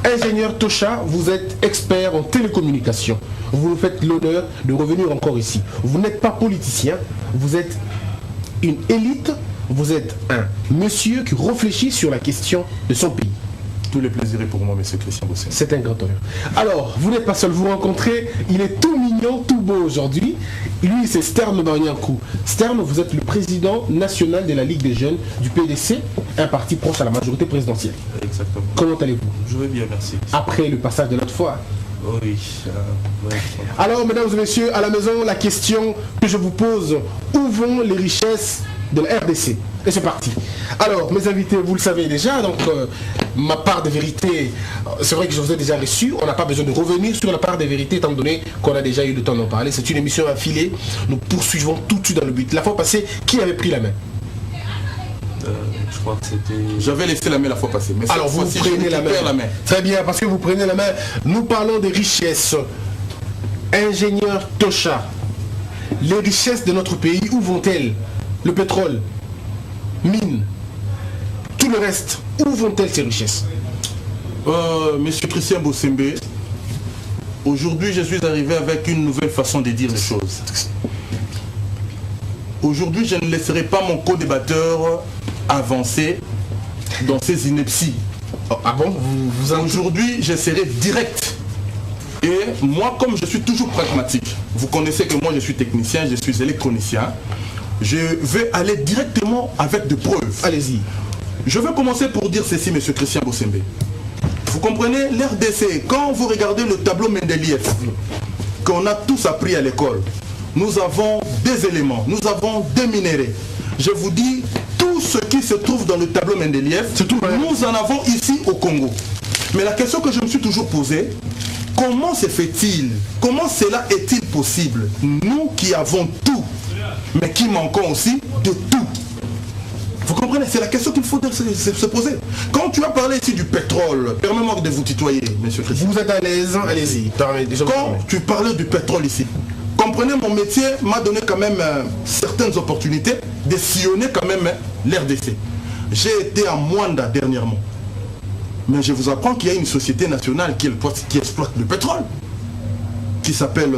Ingénieur Tocha, vous êtes expert en télécommunication. Vous nous faites l'honneur de revenir encore ici. Vous n'êtes pas politicien, vous êtes une élite, vous êtes un monsieur qui réfléchit sur la question de son pays. Tout le plaisir est pour moi, monsieur Christian Bossé. C'est un grand honneur. Alors, vous n'êtes pas seul, vous rencontrez, il est tout mignon, tout beau aujourd'hui. Lui, c'est Stern Barniakou. Stern, vous êtes le président national de la Ligue des jeunes du PDC, un parti proche à la majorité présidentielle. Exactement. Comment allez-vous? Je vais bien, merci. Après le passage de l'autre fois. Oui. Ouais. Alors, mesdames et messieurs, à la maison, la question que je vous pose, où vont les richesses de la RDC? Et c'est parti. Alors, mes invités, vous le savez déjà, donc ma part de vérité, c'est vrai que je vous ai déjà reçu, on n'a pas besoin de revenir sur la part de vérité, étant donné qu'on a déjà eu le temps d'en parler. C'est une émission affilée, nous poursuivons tout de suite dans le but. La fois passée, qui avait pris la main? Je crois que c'était... J'avais laissé la main la fois passée. Mais alors, vous prenez la main. Très bien, parce que vous prenez la main. Nous parlons des richesses. Ingénieur Tocha, les richesses de notre pays, où vont-elles? Le pétrole, mine, tout le reste, où vont-elles ces richesses? Monsieur Christian Bossembe, aujourd'hui je suis arrivé avec une nouvelle façon de dire les choses. Aujourd'hui je ne laisserai pas mon co-débatteur avancer dans ses inepties. Ah bon? Aujourd'hui je serai direct. Et moi, comme je suis toujours pragmatique, vous connaissez que moi je suis technicien, je suis électronicien, je vais aller directement avec des preuves. Allez-y. Je vais commencer pour dire ceci, monsieur Christian Bossembe. Vous comprenez, l'RDC, quand vous regardez le tableau Mendeleïev, qu'on a tous appris à l'école, nous avons des éléments, nous avons des minéraux. Je vous dis, tout ce qui se trouve dans le tableau Mendeleïev, nous en avons ici au Congo. Mais la question que je me suis toujours posée, comment se fait-il, comment cela est-il possible, nous qui avons tout, mais qui manquons aussi de tout? Vous comprenez? C'est la question qu'il faut se poser. Quand tu as parlé ici du pétrole, permets-moi de vous tutoyer, monsieur Christian. Vous êtes à l'aise, allez-y. Quand tu parlais du pétrole ici, comprenez, mon métier m'a donné quand même certaines opportunités de sillonner quand même l'RDC. J'ai été à Mwanda dernièrement. Mais je vous apprends qu'il y a une société nationale qui exploite le pétrole, qui s'appelle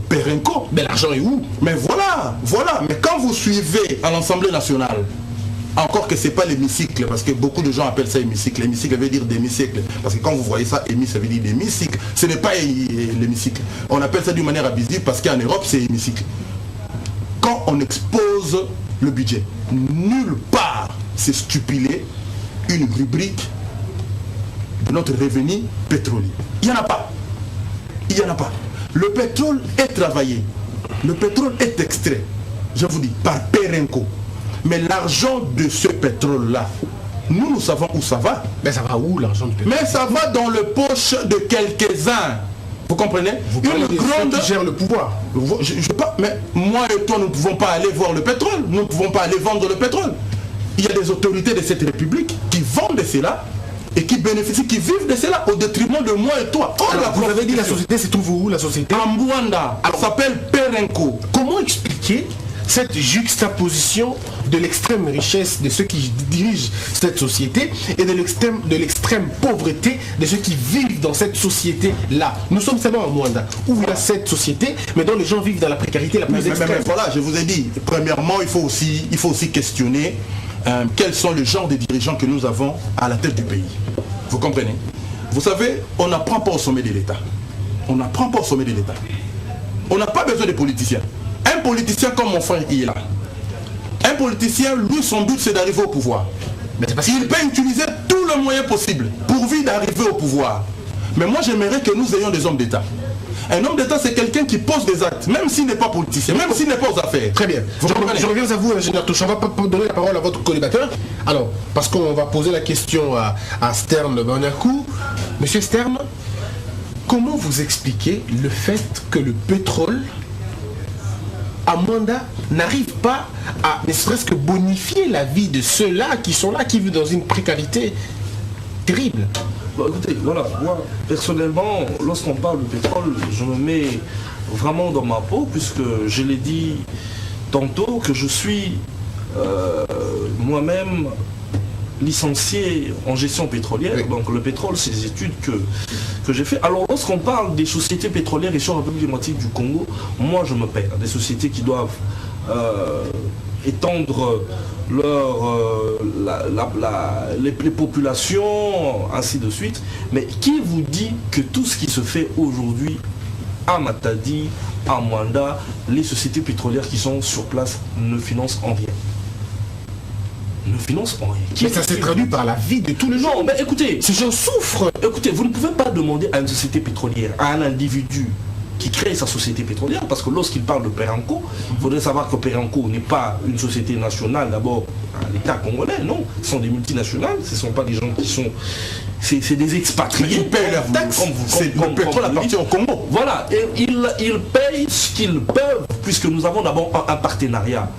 Perenco. Mais l'argent est où? Mais voilà. Mais quand vous suivez à l'Assemblée nationale, encore que ce n'est pas l'hémicycle, parce que beaucoup de gens appellent ça hémicycle. L'hémicycle veut dire démicycle. Parce que quand vous voyez ça, hémi, ça veut dire l'hémicycle. Ce n'est pas l'hémicycle. On appelle ça d'une manière abusive parce qu'en Europe, c'est hémicycle. Quand on expose le budget, nulle part c'est stipulé une rubrique de notre revenu pétrolier. Il n'y en a pas. Il n'y en a pas. Le pétrole est travaillé. Le pétrole est extrait, je vous dis, par Perenco. Mais l'argent de ce pétrole-là, nous savons où ça va. Mais ça va où l'argent du pétrole? Mais ça va dans le poche de quelques-uns. Vous comprenez? Vous parlez des gens qui gèrent le pouvoir. Mais moi et toi, nous ne pouvons pas aller voir le pétrole. Nous ne pouvons pas aller vendre le pétrole. Il y a des autorités de cette république qui vendent de cela et qui bénéficient, qui vivent de cela au détriment de moi et toi. Alors, vous avez dit la société se trouve où, la société? En Mwanda. Elle s'appelle Perenco. Comment expliquer cette juxtaposition de l'extrême richesse de ceux qui dirigent cette société et de l'extrême pauvreté de ceux qui vivent dans cette société-là? Nous sommes seulement en Mwanda, où il y a cette société, mais dont les gens vivent dans la précarité la plus extrême. Mais voilà, je vous ai dit, premièrement, il faut aussi questionner quels sont les genres de dirigeants que nous avons à la tête du pays. Vous comprenez? Vous savez, on n'apprend pas au sommet de l'État. On n'apprend pas au sommet de l'État. On n'a pas besoin de politiciens. Un politicien comme mon frère il est là. Un politicien, lui, son but, c'est d'arriver au pouvoir. Il peut utiliser tous les moyens possibles pourvu d'arriver au pouvoir. Mais moi, j'aimerais que nous ayons des hommes d'État. Un homme d'État, c'est quelqu'un qui pose des actes, même s'il n'est pas politicien, même s'il n'est pas aux affaires. Très bien. Je reviens à vous, ingénieur Tocha. On va donner la parole à votre co-débatteur. Alors, parce qu'on va poser la question à Stern Barniakou. Monsieur Stern, comment vous expliquez le fait que le pétrole à Mwanda n'arrive pas à ne serait-ce que bonifier la vie de ceux-là qui sont là, qui vivent dans une précarité terrible? Bon, écoutez, voilà, moi, personnellement, lorsqu'on parle de pétrole, je me mets vraiment dans ma peau, puisque je l'ai dit tantôt, que je suis moi-même licencié en gestion pétrolière. Oui. Donc le pétrole, c'est des études que j'ai fait. Alors lorsqu'on parle des sociétés pétrolières ici en République démocratique du Congo, moi je me perds. Des sociétés qui doivent étendre les populations, ainsi de suite. Mais qui vous dit que tout ce qui se fait aujourd'hui à Matadi, à Mwanda, les sociétés pétrolières qui sont sur place ne financent en rien? Ne financent en rien. Mais ça s'est traduit par la vie de tous les jours. Non, mais écoutez, Ces gens souffrent. écoutez, vous ne pouvez pas demander à une société pétrolière, à un individu qui crée sa société pétrolière, parce que lorsqu'il parle de Perenco, il faudrait savoir que Perenco n'est pas une société nationale d'abord à l'État congolais, non. Ce sont des multinationales, ce ne sont pas des gens qui sont... C'est des expatriés. Ils payent leurs taxes. Le pétrole appartient au Congo. Voilà, et ils payent ce qu'ils peuvent, puisque nous avons d'abord un partenariat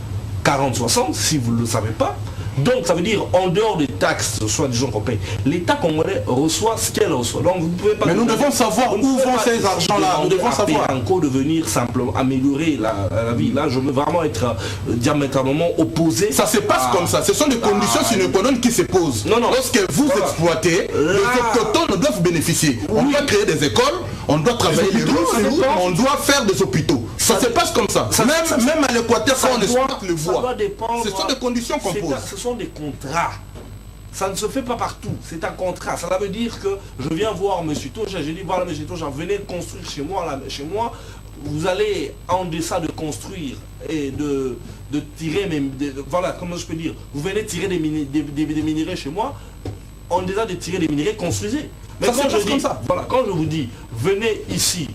40-60, si vous ne le savez pas. Donc ça veut dire, en dehors des taxes, soit disons qu'on paye, l'État congolais reçoit ce qu'elle reçoit. Donc vous ne pouvez pas... Mais nous devons savoir où vont ces argents-là. Nous devons savoir. Perenco de venir simplement améliorer la vie. Là, je veux vraiment être diamétralement opposé. Ça se passe comme ça. Ce sont des conditions sine qua non qui se posent. Non, non. Lorsque vous exploitez, les autochtones doivent bénéficier. On doit créer des écoles, on doit travailler les routes, on doit faire des hôpitaux. Ça se passe comme ça. Même à l'Équateur, quand on exploite le bois, ce sont des conditions qu'on pose. Ce sont des contrats. Ça ne se fait pas partout. C'est un contrat. Ça veut dire que je viens voir M. Toja, j'ai dit voilà M. Toja, venez construire chez moi, là, chez moi. Vous allez en deçà de construire et de tirer voilà, comment je peux dire, vous venez tirer des minéraux chez moi, en deçà de tirer des minéraux, construisez. Mais ça quand se passe comme ça. Voilà, quand je vous dis venez ici,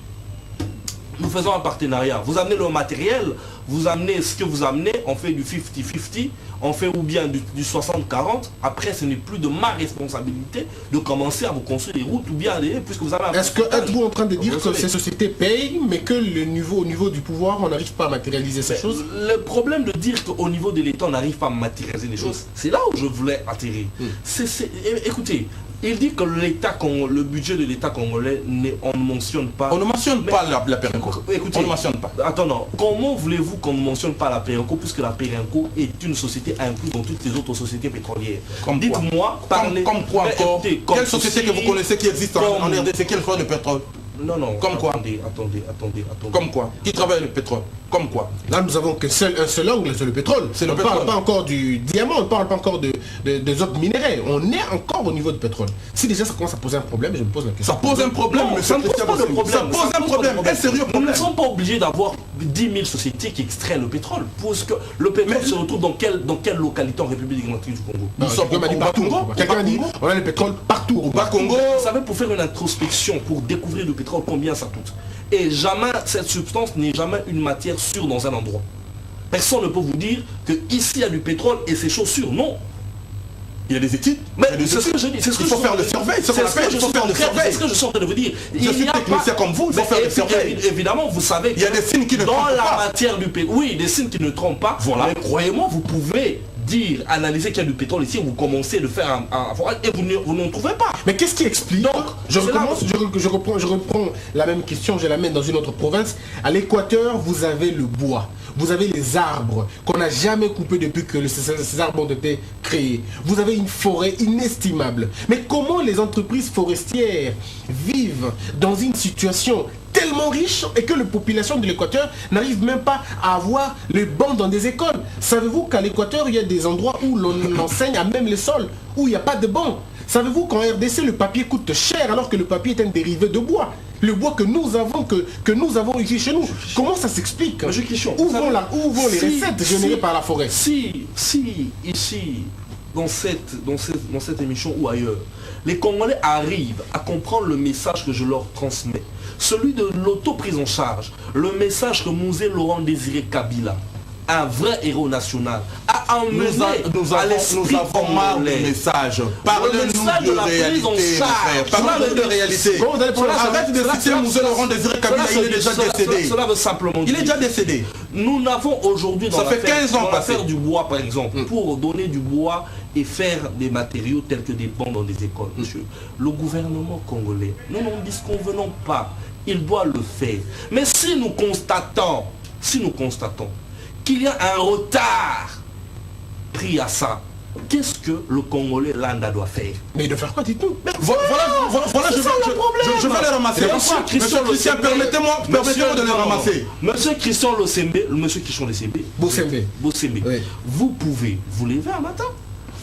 nous faisons un partenariat, vous amenez le matériel, vous amenez ce que vous amenez, on fait du 50-50, on fait ou bien du 60-40, après ce n'est plus de ma responsabilité de commencer à vous construire des routes ou bien puisque vous avez un... Êtes-vous en train de dire que ces sociétés payent, mais que au niveau du pouvoir, on n'arrive pas à matérialiser ces choses? Le problème de dire qu'au niveau de l'État, on n'arrive pas à matérialiser les choses, c'est là où je voulais atterrir. Écoutez, il dit que le budget de l'État congolais, on ne mentionne pas... On ne mentionne pas la Perenco. Écoutez, on ne mentionne pas. Attends, comment voulez-vous qu'on ne mentionne pas la Perenco, puisque la Perenco est une société incluse dans toutes les autres sociétés pétrolières? Dites-moi, comme quoi encore? Quelle société que vous connaissez qui existe en RDC, qui fait le pétrole? Non, comme quoi? Attendez. Comme quoi? Qui travaille le pétrole? Comme quoi? Là, nous avons un seul angle, c'est le pétrole. On ne parle pas encore du diamant, on ne parle pas encore des autres minéraux. On est encore au niveau du pétrole. Si déjà ça commence à poser un problème, je me pose la question. Ça pose un problème, mais ça ne pose pas de problème. Ça pose un problème, un sérieux problème. Nous ne sommes pas obligés d'avoir 10 000 sociétés qui extraient le pétrole. Parce que le pétrole se retrouve dans quelle localité en République démocratique du Congo? Nous sommes partout. Quelqu'un a dit, on a le pétrole partout. Au Bas-Congo. Vous savez, pour faire une introspection, pour découvrir le pétrole, combien ça coûte? Et jamais, cette substance n'est jamais une matière sûre dans un endroit. Personne ne peut vous dire que ici il y a du pétrole et c'est chaud sûr. Non. Il y a des études. Mais c'est ce que je dis. Il faut faire le surveil. C'est ce que je suis en train de vous dire. Je suis technicien comme vous, il faut faire le surveil. Évidemment, vous savez. Il y a des signes qui ne trompent pas. Dans la matière du pétrole. Oui, des signes qui ne trompent pas. Voilà. Mais croyez-moi, vous pouvez analyser qu'il y a du pétrole ici, vous commencez de faire un forage et vous n'en trouvez pas. Mais qu'est-ce qui explique? Donc, je reprends la même question, je l'amène dans une autre province. À l'Équateur, vous avez le bois. Vous avez les arbres qu'on n'a jamais coupés depuis que ces arbres ont été créés. Vous avez une forêt inestimable. Mais comment les entreprises forestières vivent dans une situation tellement riche et que la population de l'Équateur n'arrive même pas à avoir les bancs dans des écoles? Savez-vous qu'à l'Équateur, il y a des endroits où l'on enseigne à même les sols, où il n'y a pas de bancs? Savez-vous qu'en RDC, le papier coûte cher alors que le papier est un dérivé de bois? Le bois que nous avons ici chez nous. Comment ça s'explique? Où vont les recettes générées par la forêt? Si ici, dans cette émission ou ailleurs, les Congolais arrivent à comprendre le message que je leur transmets, celui de l'auto-prise en charge, le message que Mouzé Laurent Désiré Kabila, un vrai héros national, a emmené à l'esprit marre de messages. Parlez-nous de réalité, parlez-nous de réalité. Arrête de citer Mouzé Laurent Désiré Kabila, il est déjà décédé. Cela veut simplement dire. Il est déjà décédé. Nous n'avons aujourd'hui dans l'affaire du bois, par exemple, pour donner du bois et faire des matériaux tels que des bancs dans des écoles, monsieur, le gouvernement congolais, nous n'en disconvenons pas, il doit le faire. Mais si nous constatons qu'il y a un retard pris à ça, qu'est-ce que le Congolais Landa doit faire? Mais il doit faire quoi, dites-nous? Voilà, je vais les ramasser. Monsieur Christian, permettez-moi de les ramasser. Monsieur Christian Losembe, monsieur Christian Losembe, Bosembe, vous pouvez vous lever un matin.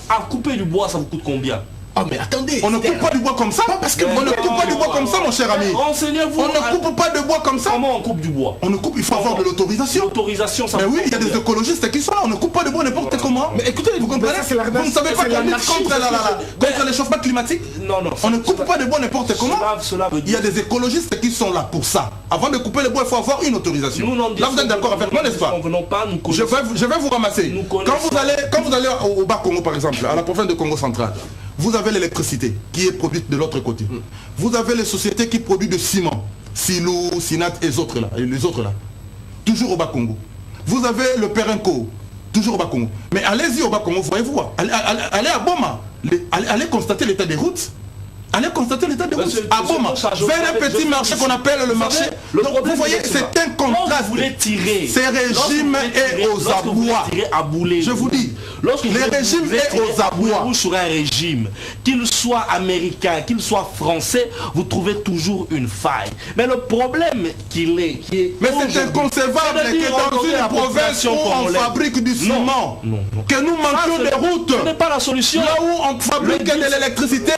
À couper du bois, ça vous coûte combien? Oh mais attendez, on ne coupe pas du bois comme ça, parce que on ne coupe pas du bois comme ça, mon cher ami. Renseignez-vous. On ne coupe pas de bois comme ça. Comment on coupe du bois? On ne coupe, il faut avoir de l'autorisation. L'autorisation, ça. Mais oui, il y a des écologistes qui sont là. On ne coupe pas de bois n'importe comment. Mais écoutez, vous comprenez? Vous ne savez pas qu'on lutte contre le changement climatique? Non. On ne coupe pas de bois n'importe comment. Il y a des écologistes qui sont là pour ça. Avant de couper le bois, il faut avoir une autorisation. Là, vous êtes d'accord avec moi, n'est-ce pas? Je vais vous ramasser. Quand vous allez au bas Congo, par exemple, à la province de Congo central, vous avez l'électricité qui est produite de l'autre côté. Vous avez les sociétés qui produisent de ciment, Silou, Sinat et les autres là. Toujours au bas Congo. Vous avez le Perenco, toujours au bas Congo. Mais allez-y au bas Congo, voyez-vous. Allez à Boma, allez constater l'état des routes. Allez constater l'état des routes. À Boma, vers un petit marché qu'on appelle le marché. Donc vous voyez, c'est un contraste. Ces régimes et aux abois. Je vous dis, les régimes et aux abois. Sur un régime, qu'il soit américain, qu'il soit français, vous trouvez toujours une faille. Mais le problème mais c'est inconcevable que dans une province où on fabrique du ciment, que nous manquons des routes. Ce n'est pas la solution. Là où on fabrique de l'électricité,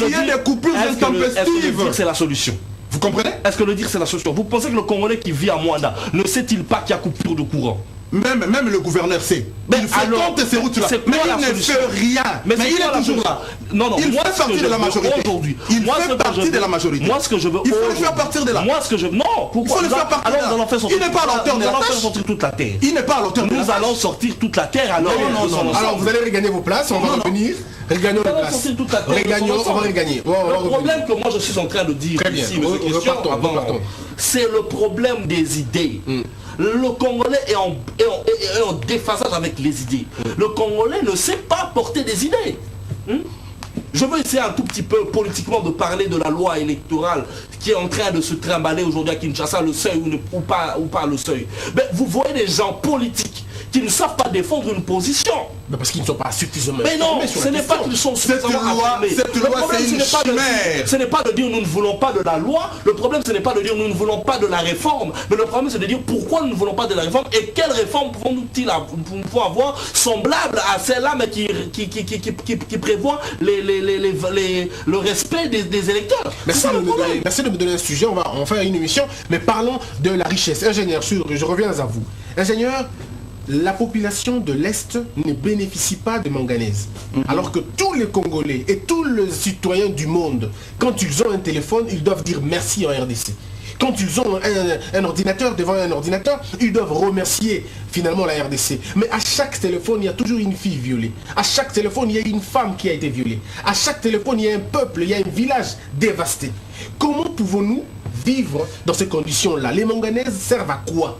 il y a des coupures intempestives. Est-ce que le dire c'est la solution? Vous comprenez? Est-ce que le dire c'est la solution? Vous pensez que le Congolais qui vit à Mwanda ne sait-il pas qu'il y a coupure de courant? Même le gouverneur sait. Il fait compte ces routes-là. Mais il ne fait rien. Mais il est toujours là. Non, il fait partie de la majorité. Aujourd'hui, il fait partie de la majorité. Moi, ce que je veux. Il faut le faire partir de là. Moi, ce que je veux. Non, pourquoi? Il faut le faire partir de là. Il n'est pas à l'auteur de la tâche. Sortir toute la terre. Il n'est pas à l'auteur de la tâche. Nous allons sortir toute la terre alors. Non. Alors vous allez regagner vos places, on va revenir. Regagnons les places. On va regagner. Le problème que moi je suis en train de dire ici, monsieur Christian, c'est le problème des idées. Le Congolais est en déphasage avec les idées. Le Congolais ne sait pas porter des idées. Je veux essayer un tout petit peu politiquement de parler de la loi électorale qui est en train de se trimballer aujourd'hui à Kinshasa, le seuil ou pas le seuil. Mais vous voyez des gens politiques qui ne savent pas défendre une position. Mais parce qu'ils ne sont pas suffisamment. Mais non, ce n'est pas qu'ils sont suffisamment informés. Cette loi, c'est une chimère. Ce n'est pas de dire nous ne voulons pas de la loi. Le problème, ce n'est pas de dire nous ne voulons pas de la réforme. Mais le problème, c'est de dire pourquoi nous ne voulons pas de la réforme et quelle réforme pouvons-nous avoir semblable à celle-là, mais qui prévoit le respect des électeurs. Merci de me donner un sujet. On va faire une émission. Mais parlons de la richesse. Ingénieur, je reviens à vous. Ingénieur, la population de l'Est ne bénéficie pas de manganèse. Alors que tous les Congolais et tous les citoyens du monde, quand ils ont un téléphone, ils doivent dire merci en RDC. Quand ils ont un ordinateur devant un ordinateur, ils doivent remercier finalement la RDC. Mais à chaque téléphone, il y a toujours une fille violée. À chaque téléphone, il y a une femme qui a été violée. À chaque téléphone, il y a un peuple, il y a un village dévasté. Comment pouvons-nous vivre dans ces conditions-là? Les manganèses servent à quoi?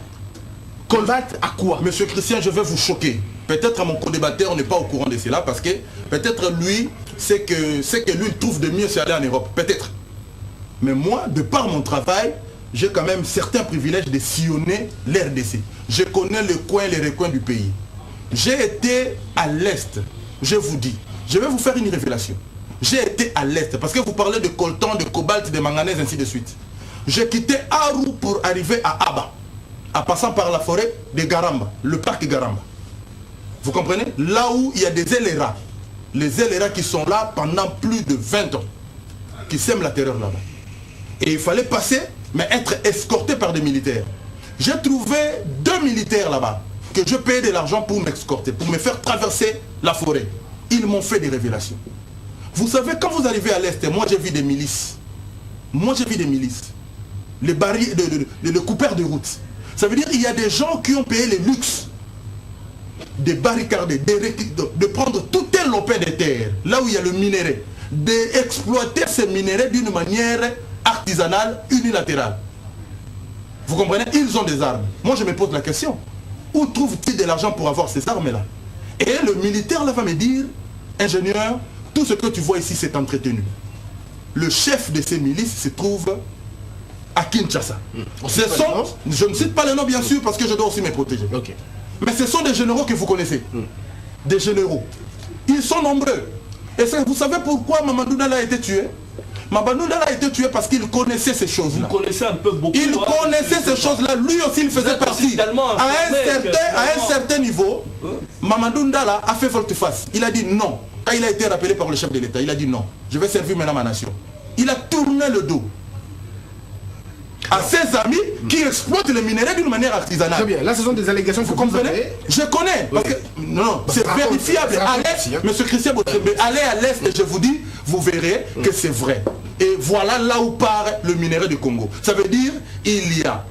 Combattre à quoi? Monsieur Christian, je vais vous choquer. Peut-être mon co-débatteur n'est pas au courant de cela parce que peut-être lui, c'est que lui il trouve de mieux c'est aller en Europe. Peut-être. Mais moi, de par mon travail, j'ai quand même certains privilèges de sillonner l'RDC. Je connais les coins et les recoins du pays. J'ai été à l'Est. Je vous dis, je vais vous faire une révélation. J'ai été à l'Est parce que vous parlez de coltan, de cobalt, de manganèse, ainsi de suite. J'ai quitté Aru pour arriver à Aba, en passant par la forêt de Garamba, le parc Garamba. Vous comprenez? Là où il y a des LRA. Les LRA qui sont là pendant plus de 20 ans, qui sèment la terreur là-bas. Et il fallait passer, mais être escorté par des militaires. J'ai trouvé 2 militaires là-bas, que je payais de l'argent pour m'escorter, pour me faire traverser la forêt. Ils m'ont fait des révélations. Vous savez, quand vous arrivez à l'Est, moi j'ai vu des milices. Moi j'ai vu des milices. Les barrières, le coupeur de route. Ça veut dire qu'il y a des gens qui ont payé les luxes de barricader, de prendre tout un lopin de terre, là où il y a le minerai, d'exploiter ces minéraux d'une manière artisanale, unilatérale. Vous comprenez? Ils ont des armes. Moi je me pose la question, où trouvent-ils de l'argent pour avoir ces armes-là? Et le militaire là va me dire, ingénieur, tout ce que tu vois ici c'est entretenu. Le chef de ces milices se trouve à Kinshasa. Je ne cite pas les noms bien sûr parce que je dois aussi me protéger. Mais ce sont des généraux que vous connaissez. Des généraux. Ils sont nombreux. Et vous savez pourquoi Mamadou Dala a été tué? Mamadou Dala a été tué parce qu'il connaissait ces choses-là. Vous connaissez un peu beaucoup. Il connaissait ces choses-là. Lui aussi, il faisait partie. À un certain niveau, Mamadou Dala a fait volte-face. Il a dit non. Quand il a été rappelé par le chef de l'État, il a dit non. Je vais servir maintenant ma nation. Il a tourné le dos à ses amis qui exploitent le minerai d'une manière artisanale. Très bien, là ce sont des allégations que vous comprenez. Je connais, parce que non, c'est vérifiable. Monsieur Christian Botrembe, allez à l'Est et je vous dis, vous verrez que c'est vrai. Et voilà là où part le minerai du Congo. Ça veut dire il y a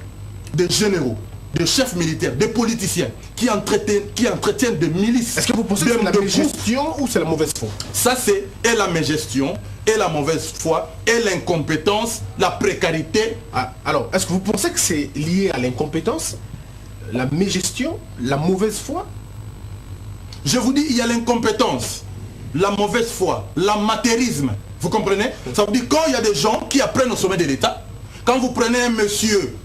des généraux, des chefs militaires, des politiciens qui entretiennent des milices. Est-ce que vous pensez que c'est la mégestion ou c'est la mauvaise foi? Ça c'est et la mégestion, et la mauvaise foi, et l'incompétence, la précarité. Alors, est-ce que vous pensez que c'est lié à l'incompétence, la mégestion, la mauvaise foi? Je vous dis, il y a l'incompétence, la mauvaise foi, l'amateurisme. Vous comprenez? Ça veut dire quand il y a des gens qui apprennent au sommet de l'État, quand vous prenez un monsieur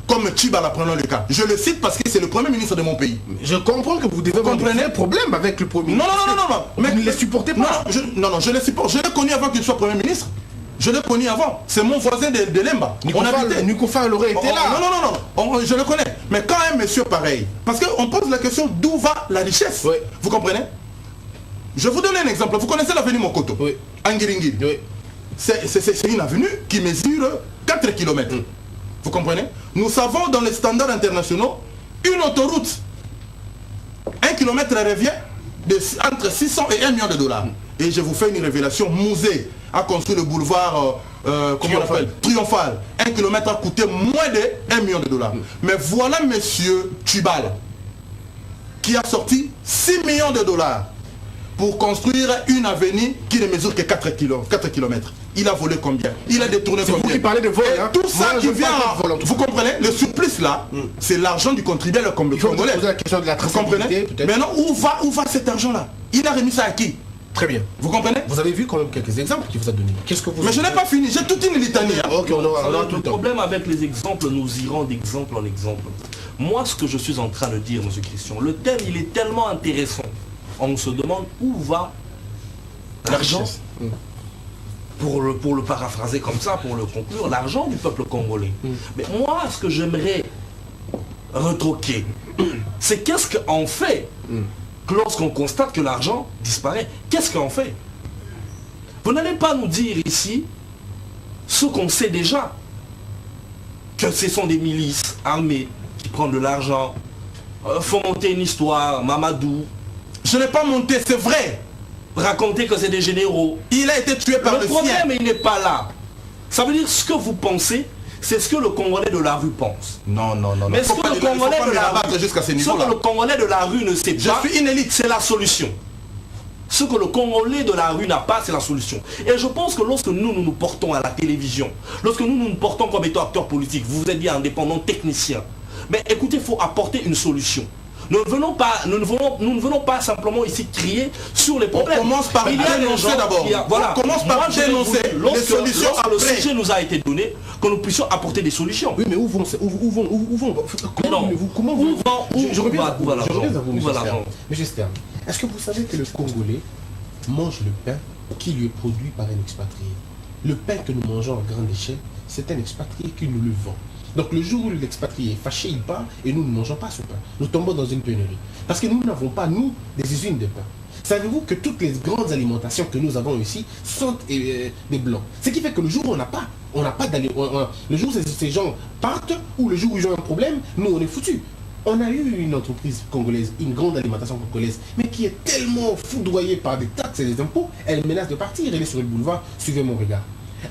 comme Tchibala, prenons le cas. Je le cite parce que c'est le premier ministre de mon pays. Je comprends que vous devez avoir un problème avec le premier ministre. Non. Mais vous ne les supportez pas. Non, je les supporte. Je l'ai connu avant qu'il soit premier ministre. Je l'ai connu avant. C'est mon voisin de Lemba. Nicofa aurait été là. Non. Je le connais. Mais quand un monsieur pareil, parce qu'on pose la question d'où va la richesse. Oui. Vous comprenez? Je vous donne un exemple. Vous connaissez l'avenue Mokoto? Oui. Angiringiri. Oui. C'est une avenue qui mesure 4 km. Vous comprenez? Nous savons dans les standards internationaux, une autoroute, 1 km revient entre 600 et 1 million de dollars. Et je vous fais une révélation. Musée a construit le boulevard Triomphal. 1 km a coûté moins de 1 million de dollars. Mais voilà monsieur Tchibala qui a sorti 6 millions de dollars pour construire une avenue qui ne mesure que 4 km. Il a volé combien? Il a détourné combien? C'est vous qui parlez de vol. Hein? Tout ça qui vient... Vous comprenez? Le surplus là, c'est l'argent du contribuable congolais. Il faut poser la question de la traçabilité, peut-être. Maintenant, où va cet argent-là? Il a remis ça à qui? Très bien. Vous comprenez? Vous avez vu quand même quelques exemples qu'il vous a donnés. Qu'est-ce que vous... Mais je n'ai pas fini, j'ai toute une litanie. Ok, on a tout le problème avec les exemples, nous irons d'exemple en exemple. Moi, ce que je suis en train de dire, monsieur Christian, le thème, il est tellement intéressant. On se demande où va l'argent, pour le paraphraser comme ça, pour le conclure, l'argent du peuple congolais. Mais moi, ce que j'aimerais retroquer, c'est qu'est-ce qu'on fait lorsqu'on constate que l'argent disparaît. Qu'est-ce qu'on fait? Vous n'allez pas nous dire ici ce qu'on sait déjà, que ce sont des milices armées qui prennent de l'argent, font monter une histoire, Mamadou. Je n'ai pas monté, c'est vrai. Raconter que c'est des généraux. Il a été tué par le sien. Le problème, il n'est pas là. Ça veut dire ce que vous pensez, c'est ce que le Congolais de la rue pense. Non. Mais ce que le Congolais de la rue ne sait pas, je suis une élite, c'est la solution. Ce que le Congolais de la rue n'a pas, c'est la solution. Et je pense que lorsque nous portons à la télévision, lorsque nous nous portons comme étant acteurs politiques, vous vous êtes dit indépendant, technicien, mais écoutez, il faut apporter une solution. Nous ne venons pas simplement ici crier sur les problèmes. On commence par dénoncer d'abord. Voilà. On commence par dénoncer les solutions lorsque le sujet nous a été donné, que nous puissions apporter des solutions. Oui, mais où vont Je reviens à vous, M. Stern. Est-ce que vous savez que le Congolais mange le pain qui lui est produit par un expatrié? Le pain que nous mangeons à grande échelle, c'est un expatrié qui nous le vend. Donc le jour où l'expatrié est fâché, il part et nous ne mangeons pas ce pain. Nous tombons dans une pénurie. Parce que nous n'avons pas, nous, des usines de pain. Savez-vous que toutes les grandes alimentations que nous avons ici sont des blancs? Ce qui fait que le jour où on n'a pas d'aliments, le jour où ces gens partent, ou le jour où ils ont un problème, nous on est foutus. On a eu une entreprise congolaise, une grande alimentation congolaise, mais qui est tellement foudroyée par des taxes et des impôts, elle menace de partir. Elle est sur le boulevard, suivez mon regard.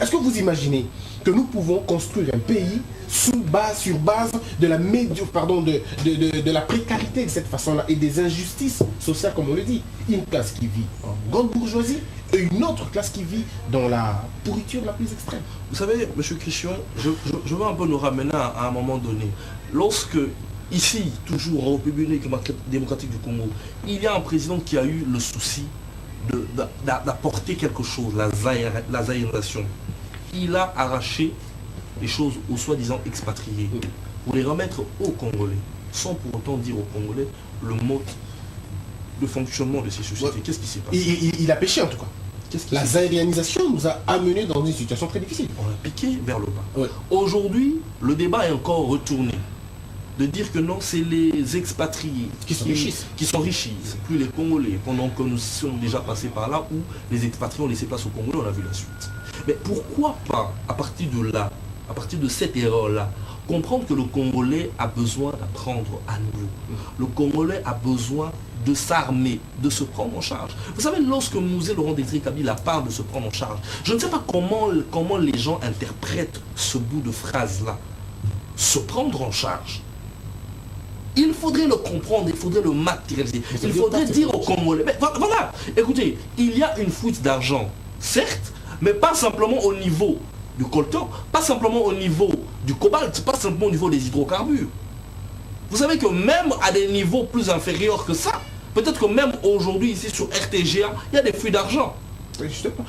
Est-ce que vous imaginez que nous pouvons construire un pays sur base de la de la précarité de cette façon-là et des injustices sociales, comme on le dit? Une classe qui vit en grande bourgeoisie et une autre classe qui vit dans la pourriture la plus extrême. Vous savez, M. Christian, je veux un peu nous ramener à un moment donné. Lorsque, ici, toujours en République démocratique du Congo, il y a un président qui a eu le souci d'apporter quelque chose, la zaïrisation. Il a arraché les choses aux soi-disant expatriés pour les remettre aux Congolais, sans pour autant dire aux Congolais le mot le fonctionnement de ces sociétés. Qu'est-ce qui s'est passé? Il a péché en tout cas. La zaïrianisation nous a amenés dans une situation très difficile. On a piqué vers le bas. Ouais. Aujourd'hui, le débat est encore retourné. De dire que non, c'est les expatriés Qui s'enrichissent. qui s'enrichissent, plus les Congolais, pendant que nous sommes déjà passés par là où les expatriés ont laissé place aux Congolais, on a vu la suite. Mais pourquoi pas, à partir de là, à partir de cette erreur-là, comprendre que le Congolais a besoin d'apprendre à nouveau. Le Congolais a besoin de s'armer, de se prendre en charge. Vous savez, lorsque Mouzé Laurent Désiré Kabila parle de se prendre en charge, je ne sais pas comment les gens interprètent ce bout de phrase-là. Se prendre en charge. Il faudrait le comprendre, il faudrait le matérialiser. Il faudrait dire aux Congolais, mais voilà, écoutez, il y a une fuite d'argent, certes, mais pas simplement au niveau du coltan, pas simplement au niveau du cobalt, pas simplement au niveau des hydrocarbures. Vous savez que même à des niveaux plus inférieurs que ça, peut-être que même aujourd'hui ici sur RTGA, il y a des fuites d'argent.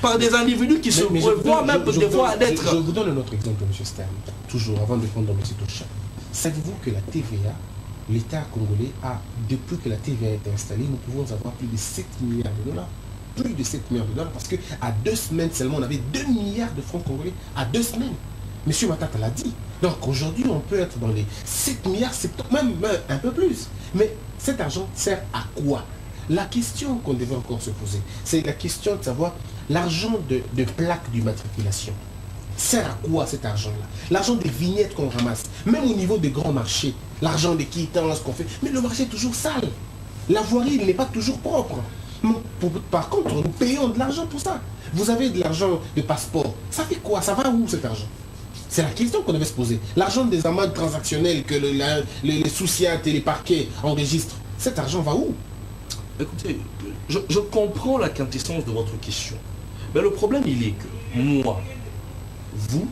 Par des individus qui se voient même des fois d'être... Je vous donne un autre exemple, M. Stern, toujours avant de répondre à M. Toucha. Savez-vous que la TVA, l'État congolais a, depuis que la TVA a été installée, nous pouvons avoir plus de 7 milliards de dollars. Plus de 7 milliards de dollars, parce qu'à 2 semaines seulement, on avait 2 milliards de francs congolais. À 2 semaines. Monsieur Matata l'a dit. Donc aujourd'hui, on peut être dans les 7 milliards, c'est même un peu plus. Mais cet argent sert à quoi? La question qu'on devait encore se poser, c'est la question de savoir l'argent de plaques d'immatriculation. Sert à quoi cet argent-là? L'argent des vignettes qu'on ramasse, même au niveau des grands marchés, l'argent des quittances qu'on fait, mais le marché est toujours sale. La voirie, il n'est pas toujours propre. Par contre, nous payons de l'argent pour ça. Vous avez de l'argent de passeport. Ça fait quoi? Ça va où cet argent? C'est la question qu'on devait se poser. L'argent des amendes transactionnelles que les sous-siats et les parquets enregistrent, cet argent va où? Écoutez, je comprends la quintessence de votre question. Mais le problème, il est que moi, vous,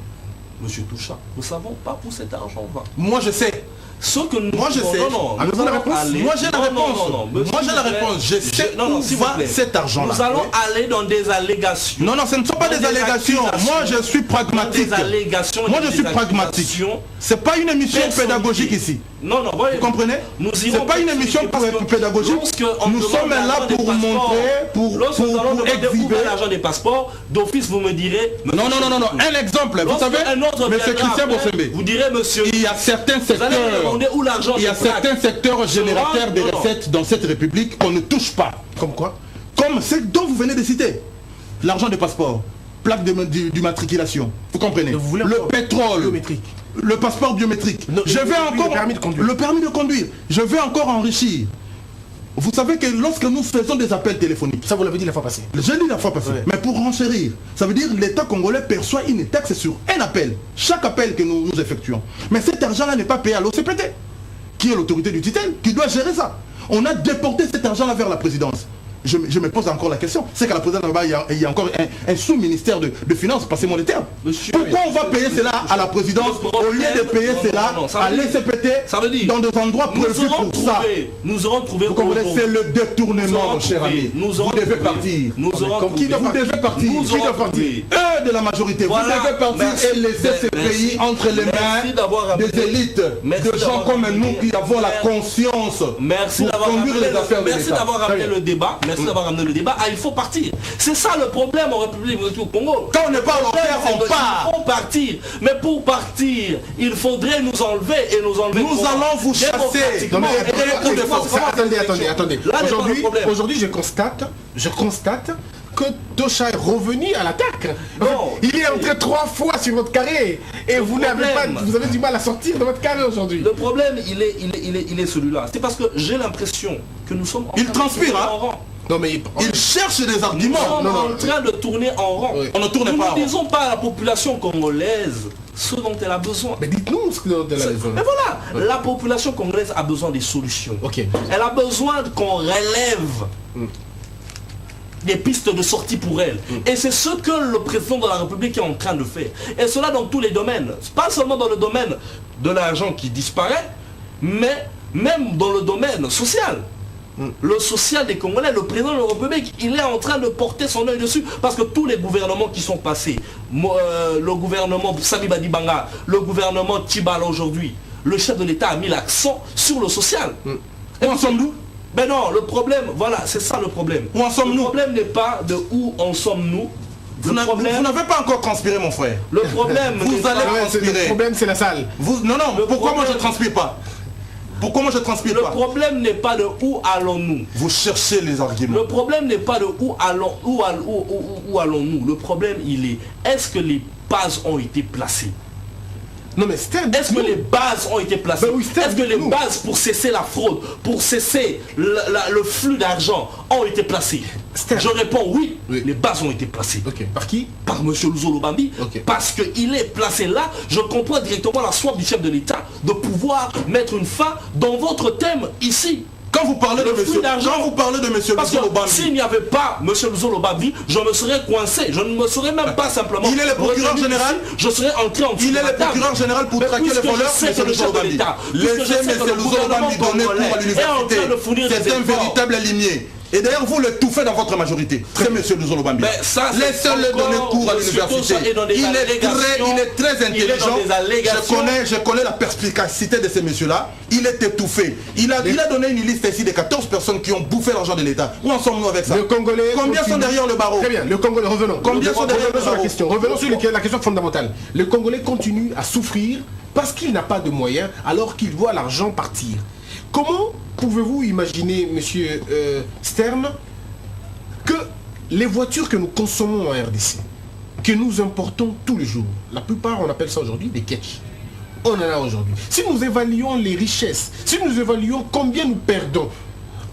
M. Toucha, nous ne savons pas où cet argent va. Moi, je sais. Ce que nous... Moi, je sais. Nous allons aller... Moi, j'ai la réponse. Moi, j'ai la réponse. Je sais où va cet argent-là. Nous allons aller dans des allégations. Non, ce ne sont pas des allégations. Moi, je suis pragmatique. Des allégations. Moi, je suis pragmatique. C'est pas une émission pédagogique ici. Non, vous comprenez? C'est pas une émission pédagogique. Nous sommes là pour montrer, lorsque nous allons demander où exhiber va l'argent des passeports, d'office vous me direz... Non. Un exemple. Vous savez, M. Christian Bossembé, vous direz, monsieur... Il y a certains secteurs... Où l'argent Il y a certains secteurs générateurs de recettes dans cette République qu'on ne touche pas. Comme quoi? Comme ce dont vous venez de citer. L'argent des passeports, plaque d'immatriculation. Vous comprenez? Le pétrole, biométrique. Le passeport biométrique. Je vais encore... Le permis de conduire. Le permis de conduire. Je vais encore enrichir. Vous savez que lorsque nous faisons des appels téléphoniques... Ça, vous l'avez dit la fois passée. Je l'ai dit la fois passée. Ouais. Mais pour renchérir, ça veut dire que l'État congolais perçoit une taxe sur un appel. Chaque appel que nous effectuons. Mais cet argent-là n'est pas payé à l'OCPT, qui est l'autorité du titel, qui doit gérer ça. On a déporté cet argent-là vers la présidence. Je me pose encore la question. C'est qu'à la présidence, il y a encore un sous-ministère de finances, passez-moi le terme. Pourquoi on va payer cela à la présidence au lieu de payer cela à l'ECPT dans des endroits prévus pour ça? Nous aurons trouvé... Vous comprenez, c'est le détournement, mon cher ami. Vous devez partir. Qui devez partir? Qui doit partir? Eux de la majorité. Vous devez partir et laisser ce pays entre les mains des élites, de gens comme nous qui avons la conscience pour conduire les affaires de l'État. Merci d'avoir ramené le débat. Merci d'avoir ramené le débat. Ah, il faut partir. C'est ça le problème en République du Congo. Quand on n'est pas en terre, on part. Il faut partir. Mais pour partir, il faudrait nous enlever et nous enlever. Nous allons vous chasser. Attendez. Aujourd'hui, je constate que Tosha est revenu à l'attaque. Il est entré 3 fois sur votre carré et vous avez du mal à sortir de votre carré aujourd'hui. Le problème, il est celui-là. C'est parce que j'ai l'impression que nous sommes en rang. Non, mais il cherche des arguments. Nous sommes en train de tourner en rang. Oui. On ne tourne pas. Nous ne disons pas à la population congolaise ce dont elle a besoin. Mais dites-nous ce dont elle a besoin. Mais voilà, la population congolaise a besoin des solutions. Okay. Elle a besoin qu'on relève des pistes de sortie pour elle. Et c'est ce que le président de la République est en train de faire. Et cela dans tous les domaines. Pas seulement dans le domaine de l'argent qui disparaît, mais même dans le domaine social. Le social des Congolais, le président de la République, il est en train de porter son œil dessus parce que tous les gouvernements qui sont passés, le gouvernement Sami Badibanga, le gouvernement Tibala aujourd'hui, le chef de l'État a mis l'accent sur le social. Et en sommes-nous? Ben non, le problème, voilà, c'est ça le problème. Où en sommes-nous? Le problème n'est pas de où en sommes-nous. Vous n'avez pas encore transpiré, mon frère. Le problème, vous allez transpirer. Le problème, c'est la salle. Non, pourquoi moi je ne transpire pas? Pourquoi moi je ne transpire pas? Le problème n'est pas de où allons-nous. Vous cherchez les arguments. Le problème n'est pas de où allons-nous. Le problème, il est, est-ce que les bases ont été placées? Non mais Stern, est-ce que les bases ont été placées? Ben oui, est-ce que les bases pour cesser la fraude, pour cesser le flux d'argent ont été placées? Je réponds oui, les bases ont été placées. Okay. Par qui? Par M. Luzolo Bambi. Okay. Parce qu'il est placé là, je comprends directement la soif du chef de l'État de pouvoir mettre une fin dans votre thème ici. Quand vous parlez de monsieur, parce Luzolo que Bambi, s'il n'y avait pas M. Luzolo Bambi, je me serais coincé. Je ne me serais même pas simplement. Il est le procureur général. Je serais entré en dessous. Il est le procureur général pour traquer les voleurs. M. Luzolo Bambi. Laissez M. Luzolo Bambi donner cours à l'université. C'est un véritable limier. Et d'ailleurs, vous le touffez dans votre majorité. C'est M. Luzolo Bambi. Laissez-le donner cours à l'université. Il est très intelligent. Je connais la perspicacité de ces messieurs-là. Il est étouffé. Il a donné une liste ici de 14 personnes qui ont bouffé l'argent de l'État. Où en sommes-nous avec ça? Combien sont derrière le barreau? Très bien, le Congolais, revenons. Combien sont derrière le barreau? Revenons sur la question fondamentale. Le Congolais continue à souffrir parce qu'il n'a pas de moyens alors qu'il voit l'argent partir. Comment pouvez-vous imaginer, monsieur Stern, que les voitures que nous consommons en RDC, que nous importons tous les jours, la plupart on appelle ça aujourd'hui des ketch, on en a aujourd'hui. Si nous évaluons les richesses, si nous évaluons combien nous perdons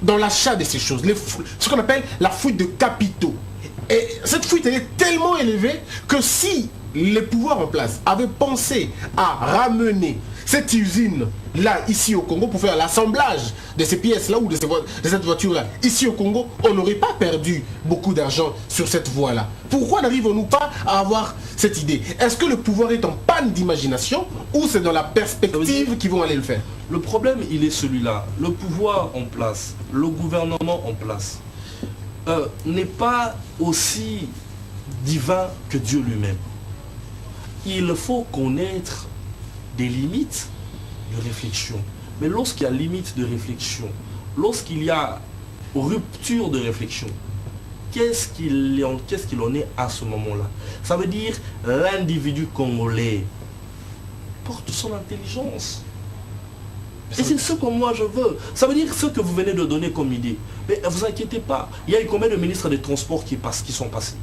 dans l'achat de ces choses, ce qu'on appelle la fuite de capitaux, et cette fuite elle est tellement élevée que si les pouvoirs en place avaient pensé à ramener cette usine-là, ici au Congo, pour faire l'assemblage de ces pièces-là ou de cette voiture-là, ici au Congo, on n'aurait pas perdu beaucoup d'argent sur cette voie-là. Pourquoi n'arrivons-nous pas à avoir cette idée? Est-ce que le pouvoir est en panne d'imagination ou c'est dans la perspective qu'ils vont aller le faire? Le problème, il est celui-là. Le pouvoir en place, le gouvernement en place, n'est pas aussi divin que Dieu lui-même. Il faut connaître des limites de réflexion. Mais lorsqu'il y a limite de réflexion, lorsqu'il y a rupture de réflexion, qu'est-ce qu'il en est à ce moment-là? Ça veut dire l'individu congolais porte son intelligence. Et c'est ce que moi je veux. Ça veut dire ce que vous venez de donner comme idée. Mais ne vous inquiétez pas. Il y a eu combien de ministres des Transports qui sont passés?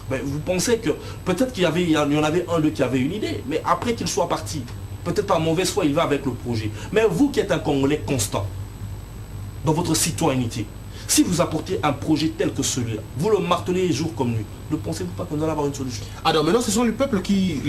Mais vous pensez que peut-être qu'il y en avait un d'eux qui avait une idée, mais après qu'il soit parti, peut-être par mauvaise foi, il va avec le projet. Mais vous qui êtes un Congolais constant, dans votre citoyenneté, si vous apportez un projet tel que celui-là, vous le martelez jour comme nuit, ne pensez-vous pas qu'on va avoir une solution? Alors maintenant, ce sont le peuple qui